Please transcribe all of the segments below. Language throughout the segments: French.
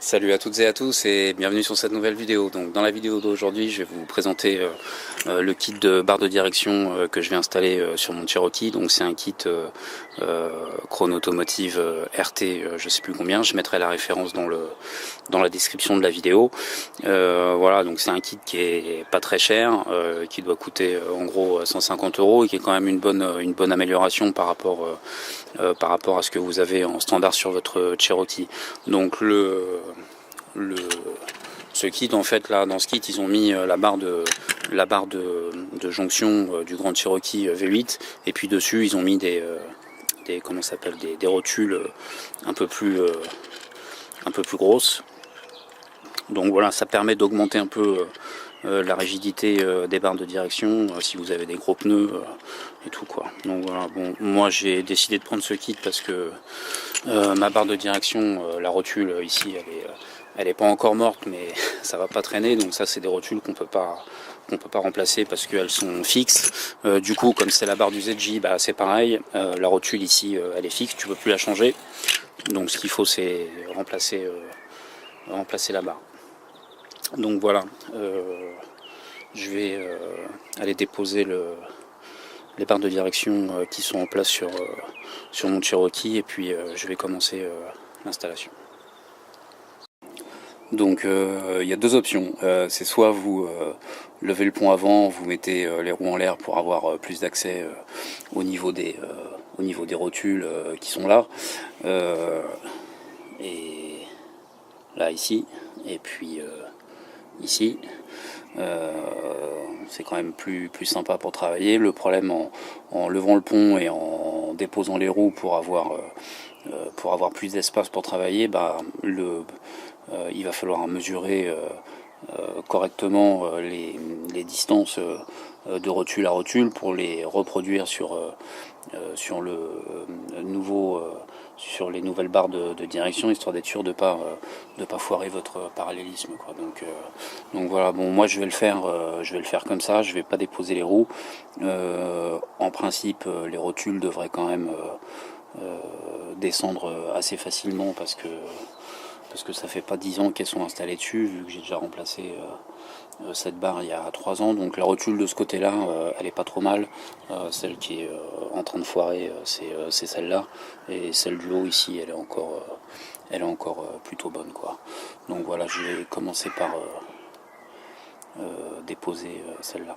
Salut à toutes et à tous et bienvenue sur cette nouvelle vidéo. Donc dans la vidéo d'aujourd'hui, je vais vous présenter le kit de barre de direction que je vais installer sur mon Cherokee. Donc c'est un kit Chrono Automotive RT, je sais plus combien. Je mettrai la référence dans la description de la vidéo. Voilà, donc c'est un kit qui est pas très cher, qui doit coûter en gros 150 € et qui est quand même une bonne amélioration par rapport à ce que vous avez en standard sur votre Cherokee. Donc ce kit, en fait, là, dans ce kit, ils ont mis la barre de jonction du Grand Cherokee V8, et puis dessus, ils ont mis des rotules un peu plus grosses. Donc voilà, ça permet d'augmenter un peu la rigidité des barres de direction si vous avez des gros pneus et tout quoi. Donc voilà, bon, moi j'ai décidé de prendre ce kit parce que ma barre de direction, la rotule ici, elle est pas encore morte, mais ça va pas traîner. Donc ça, c'est des rotules qu'on peut pas remplacer parce qu'elles sont fixes. Du coup, comme c'est la barre du ZJ, bah c'est pareil. La rotule ici, elle est fixe, tu peux plus la changer. Donc ce qu'il faut, c'est remplacer la barre. Donc voilà, je vais aller déposer les barres de direction qui sont en place sur mon Cherokee, et puis je vais commencer l'installation. Donc il y a deux options, c'est soit vous levez le pont avant, vous mettez les roues en l'air pour avoir plus d'accès au niveau des rotules qui sont là, et là ici, et puis ici, c'est quand même plus sympa pour travailler. Le problème en levant le pont et en déposant les roues pour avoir plus d'espace pour travailler, bah il va falloir mesurer correctement les distances de rotule à rotule pour les reproduire sur les nouvelles barres de direction, histoire d'être sûr de pas foirer votre parallélisme quoi. Donc voilà, bon, moi je vais le faire comme ça, je vais pas déposer les roues. En principe, les rotules devraient quand même descendre assez facilement parce que ça fait pas 10 ans qu'elles sont installées dessus, vu que j'ai déjà remplacé cette barre il y a 3 ans. Donc la rotule de ce côté-là, elle est pas trop mal. Celle qui est en train de foirer, c'est celle-là, et celle du haut ici, elle est encore plutôt bonne quoi. Donc voilà, je vais commencer par déposer celle-là.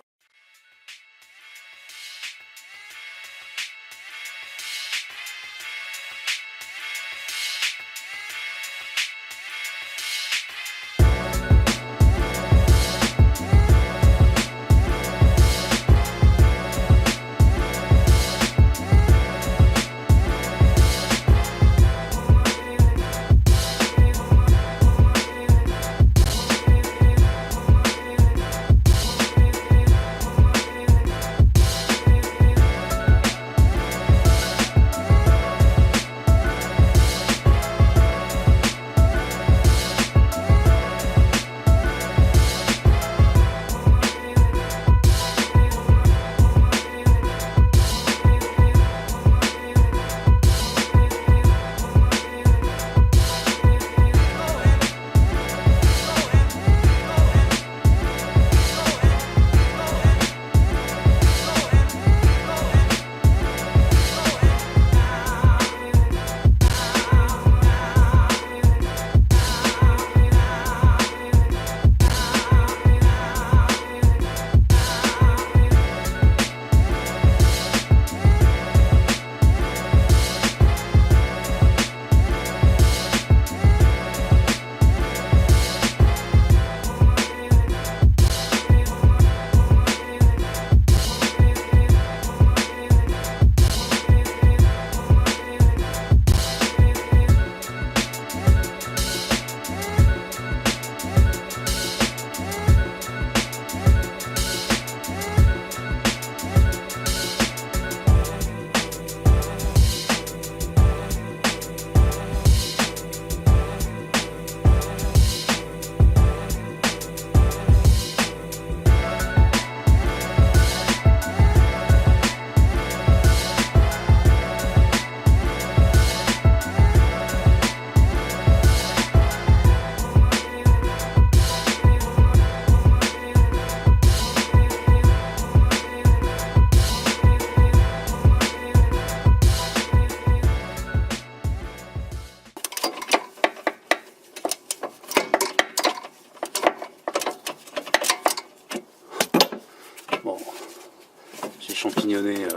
champignonné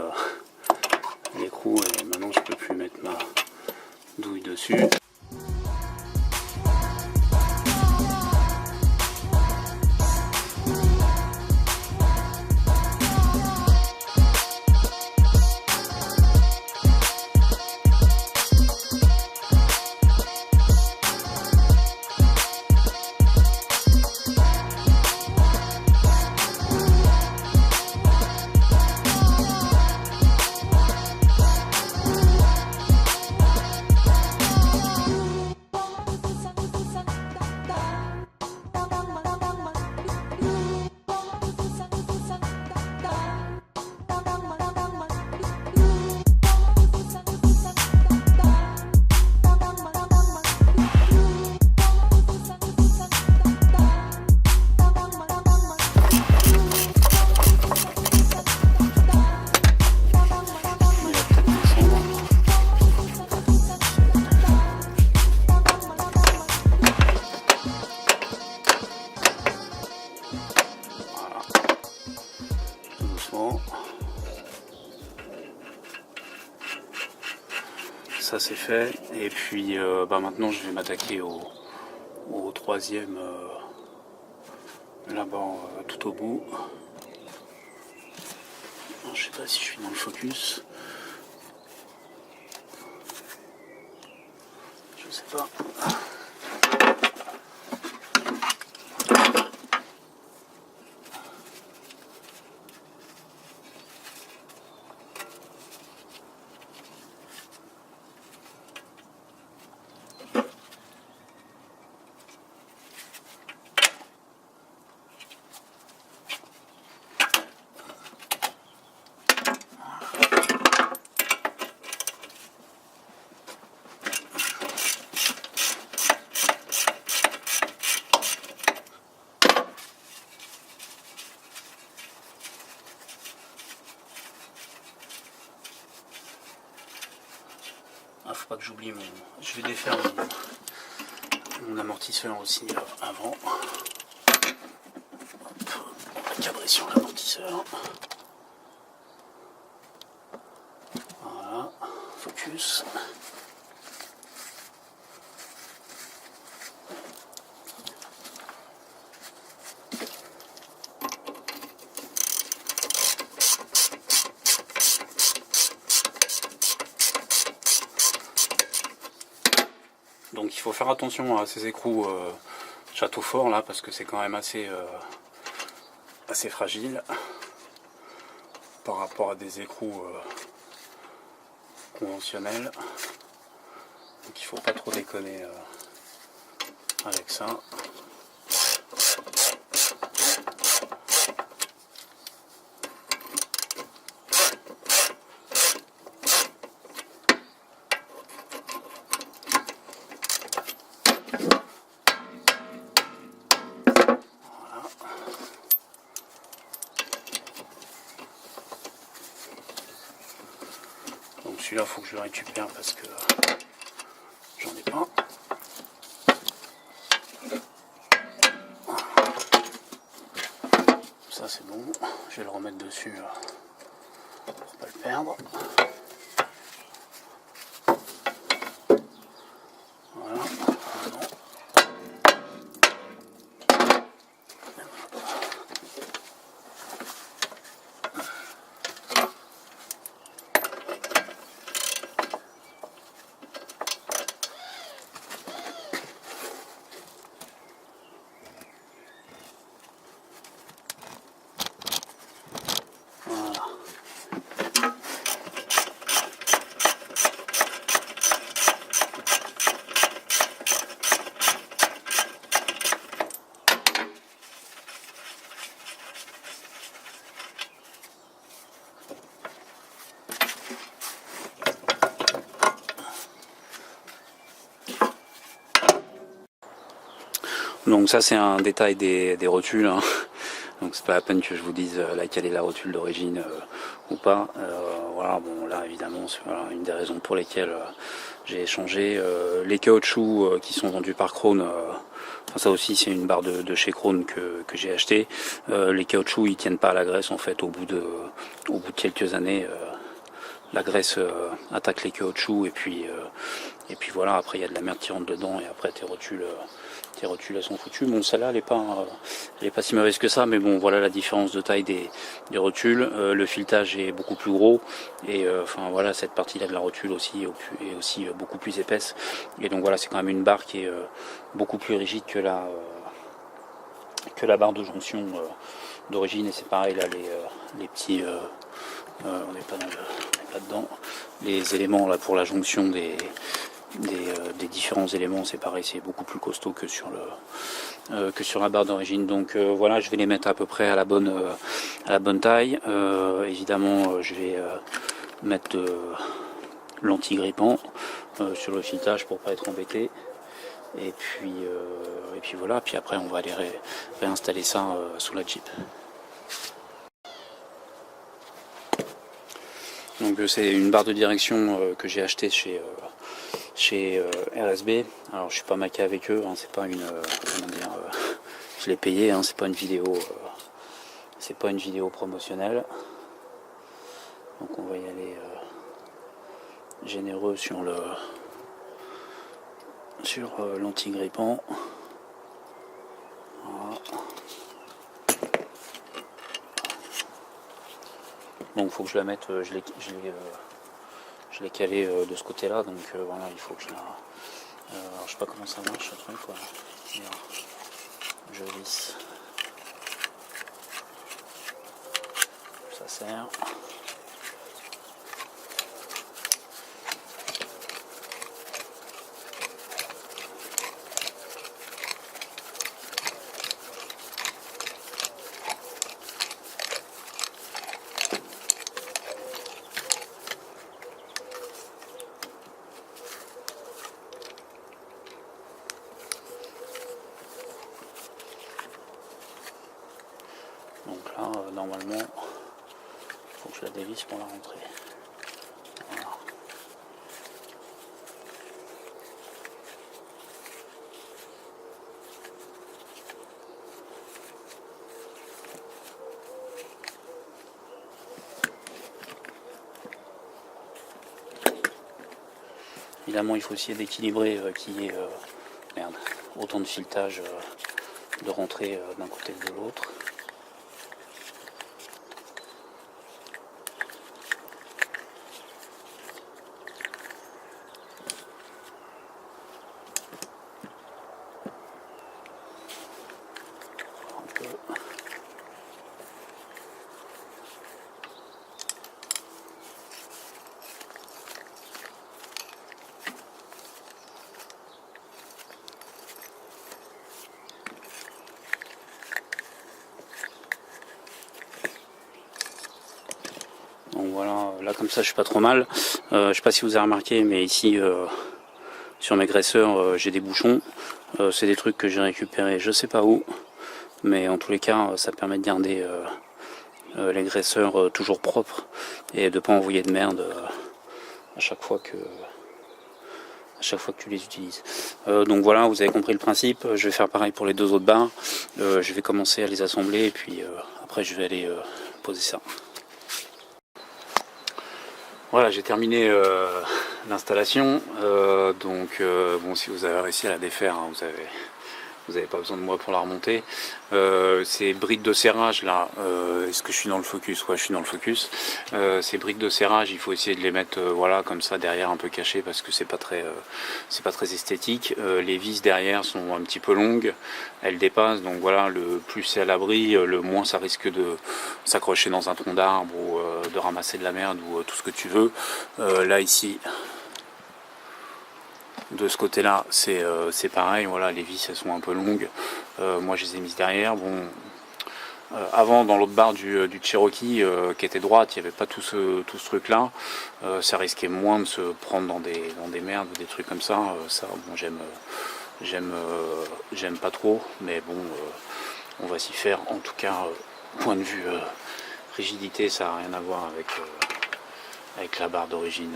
l'écrou et maintenant je peux plus mettre ma douille dessus. Ça c'est fait, et puis maintenant je vais m'attaquer au troisième là-bas tout au bout. Je sais pas si je suis dans le focus. Je sais pas. Ah, faut pas que j'oublie mon... Je vais défaire mon amortisseur aussi avant. Hop, cadrer sur l'amortisseur. Voilà, focus. Donc il faut faire attention à ces écrous château fort là, parce que c'est quand même assez fragile par rapport à des écrous conventionnels. Donc il faut pas trop déconner avec ça. Celui-là, faut que je le récupère parce que j'en ai pas. Ça c'est bon, je vais le remettre dessus pour pas le perdre. Voilà. Donc ça c'est un détail des rotules, hein. Donc c'est pas la peine que je vous dise laquelle est la rotule d'origine ou pas. Voilà, bon là évidemment c'est une des raisons pour lesquelles j'ai échangé. Les caoutchoucs qui sont vendus par Krone Enfin, ça aussi c'est une barre de chez Krone que j'ai acheté. Les caoutchoucs ils tiennent pas à la graisse en fait au bout de quelques années. La graisse attaque les caoutchoucs et puis voilà, après il y a de la merde qui rentre dedans et après tes rotules elles sont foutues. Bon, celle-là elle est pas si mauvaise que ça, mais bon voilà la différence de taille des rotules. Le filetage est beaucoup plus gros et enfin voilà, cette partie-là de la rotule aussi est aussi beaucoup plus épaisse. Et donc voilà, c'est quand même une barre qui est beaucoup plus rigide que la barre de jonction d'origine. Et c'est pareil là, les petits on n'est pas dedans. Les éléments là pour la jonction des différents éléments, c'est pareil, c'est beaucoup plus costaud que sur la barre d'origine. Donc voilà, je vais les mettre à peu près à la bonne taille. Évidemment, je vais mettre de l'anti-grippant sur le filetage pour pas être embêté. Et puis voilà. Puis après, on va aller réinstaller ça sous la Jeep. Donc c'est une barre de direction que j'ai achetée chez RSB. Alors je suis pas maqué avec eux, hein, c'est pas une je l'ai payé, hein, c'est pas une vidéo promotionnelle. Donc on va y aller généreux sur l'anti-grippant. Voilà. Donc il faut que je la mette, je l'ai calé de ce côté là, donc voilà, il faut que je la... alors je sais pas comment ça marche ce truc quoi. Je visse. Ça sert. Donc là, normalement, il faut que je la dévisse pour la rentrer. Voilà. Évidemment, il faut essayer d'équilibrer qu'il y ait autant de filetage de rentrée d'un côté que de l'autre. Donc voilà, là comme ça je suis pas trop mal. Je sais pas si vous avez remarqué, mais ici sur mes graisseurs j'ai des bouchons. C'est des trucs que j'ai récupérés je sais pas où, mais en tous les cas ça permet de garder les graisseurs toujours propres et de pas envoyer de merde à chaque fois que tu les utilises. Donc voilà, vous avez compris le principe. Je vais faire pareil pour les deux autres barres. Je vais commencer à les assembler et puis après je vais aller poser ça. Voilà, j'ai terminé l'installation. Donc bon, si vous avez réussi à la défaire, hein, vous avez pas besoin de moi pour la remonter. Ces briques de serrage là, est-ce que je suis dans le focus? Ouais, je suis dans le focus. Ces briques de serrage, il faut essayer de les mettre voilà comme ça derrière, un peu cachées, parce que c'est pas très esthétique. Les vis derrière sont un petit peu longues, elles dépassent, donc voilà, le plus c'est à l'abri, le moins ça risque de s'accrocher dans un tronc d'arbre ou de ramasser de la merde ou tout ce que tu veux. Là ici, de ce côté là c'est pareil, voilà, les vis elles sont un peu longues, moi je les ai mises derrière. Bon, avant dans l'autre barre du Cherokee qui était droite, il n'y avait pas tout ce truc là, ça risquait moins de se prendre dans des merdes ou des trucs comme ça. Ça bon, j'aime pas trop, mais bon on va s'y faire. En tout cas point de vue rigidité, ça n'a rien à voir avec la barre d'origine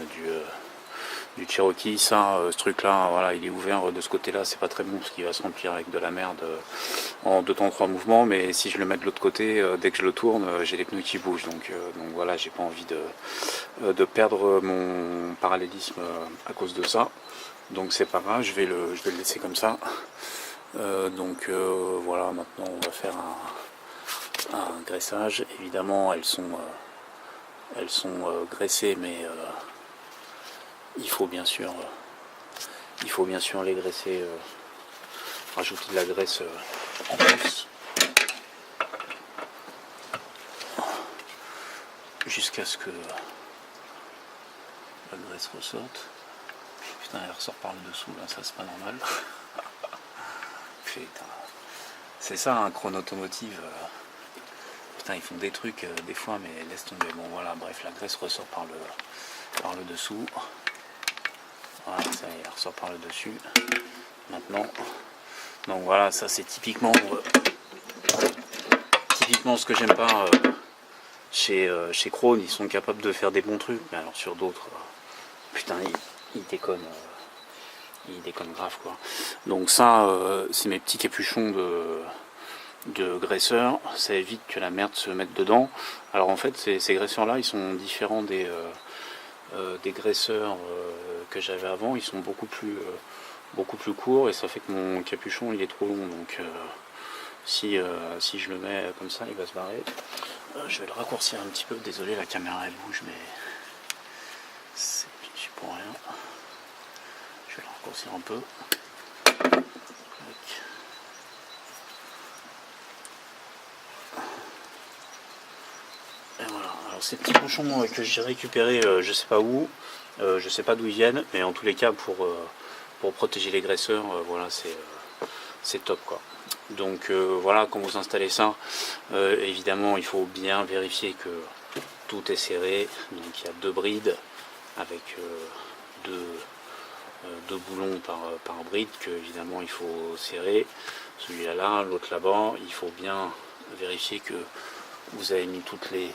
du Cherokee. Ça, ce truc-là, voilà, il est ouvert de ce côté-là, c'est pas très bon parce qu'il va se remplir avec de la merde en 2 temps 3 mouvements. Mais si je le mets de l'autre côté, dès que je le tourne, j'ai les pneus qui bougent. Donc voilà, j'ai pas envie de perdre mon parallélisme à cause de ça. Donc c'est pas grave, je vais le laisser comme ça. Voilà, maintenant on va faire un graissage. Évidemment, elles sont graissées, mais il faut bien sûr les graisser, rajouter de la graisse en plus, jusqu'à ce que la graisse ressorte. Putain, elle ressort par le dessous là, ça c'est pas normal. Putain, c'est ça un chrono automotive. Putain, ils font des trucs des fois, mais laisse tomber. Bon voilà, bref, la graisse ressort par le dessous. Voilà, ça y est, elle ressort par le dessus. Maintenant, donc voilà, ça c'est typiquement ce que j'aime pas chez Krone. Ils sont capables de faire des bons trucs, mais alors sur d'autres, putain, ils déconnent. Ils déconnent grave quoi. Donc ça, c'est mes petits capuchons de graisseurs, ça évite que la merde se mette dedans. Alors en fait ces graisseurs là ils sont différents des graisseurs que j'avais avant, ils sont beaucoup plus courts et ça fait que mon capuchon il est trop long, donc si je le mets comme ça il va se barrer. Je vais le raccourcir un petit peu, désolé la caméra elle bouge mais c'est pour rien. Je vais le raccourcir un peu. Et voilà, alors ces petits bouchons que j'ai récupérés, je sais pas où, je sais pas d'où ils viennent, mais en tous les cas pour protéger les graisseurs, voilà, c'est top quoi. Donc voilà, quand vous installez ça, évidemment il faut bien vérifier que tout est serré. Donc il y a 2 brides avec 2 boulons par bride que évidemment il faut serrer. Celui-là là, l'autre là-bas, il faut bien vérifier que vous avez mis toutes les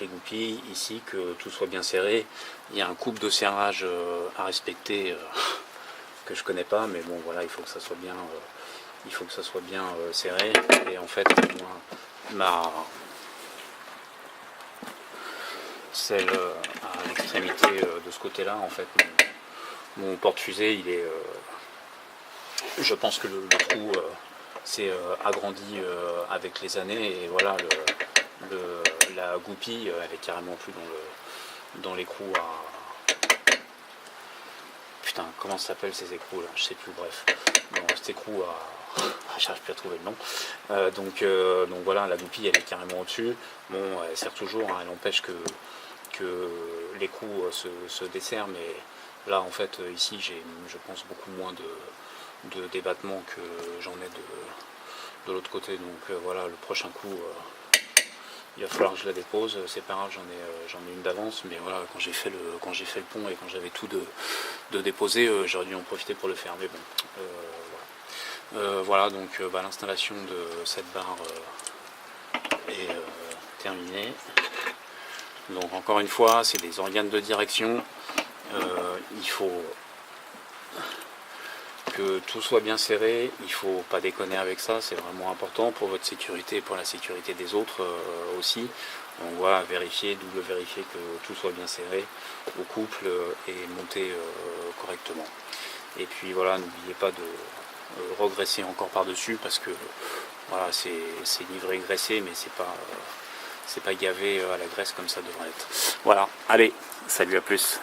goupilles ici, que tout soit bien serré. Il y a un couple de serrage à respecter que je connais pas, mais bon voilà, il faut que ça soit bien serré. Et en fait moi, celle à l'extrémité de ce côté là, en fait mon porte-fusée il est je pense que le trou s'est agrandi avec les années, et voilà, la goupille elle est carrément plus dans l'écrou à... Putain, comment ça s'appelle ces écrous là, je sais plus, bref. Dans cet écrou à... J'arrive plus à trouver le nom. Donc voilà, la goupille elle est carrément au-dessus. Bon, elle sert toujours, hein, elle empêche que l'écrou se desserre, mais là en fait ici j'ai, je pense, beaucoup moins de débattement que j'en ai de l'autre côté. Donc voilà, le prochain coup il va falloir que je la dépose. C'est pas grave, j'en ai une d'avance, mais voilà, quand j'ai fait le pont et quand j'avais tout de déposer, j'aurais dû en profiter pour le faire, mais bon, voilà. Donc l'installation de cette barre est terminée. Donc encore une fois, c'est des organes de direction. Il faut que tout soit bien serré, il ne faut pas déconner avec ça, c'est vraiment important pour votre sécurité et pour la sécurité des autres aussi. Donc voilà, double vérifier que tout soit bien serré au couple et monté correctement. Et puis voilà, n'oubliez pas de regresser encore par-dessus, parce que voilà, c'est livré graissé, mais c'est pas gavé à la graisse comme ça devrait être. Voilà, allez, salut, à plus.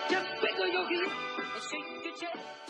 Just wiggle your feet and shake your chest.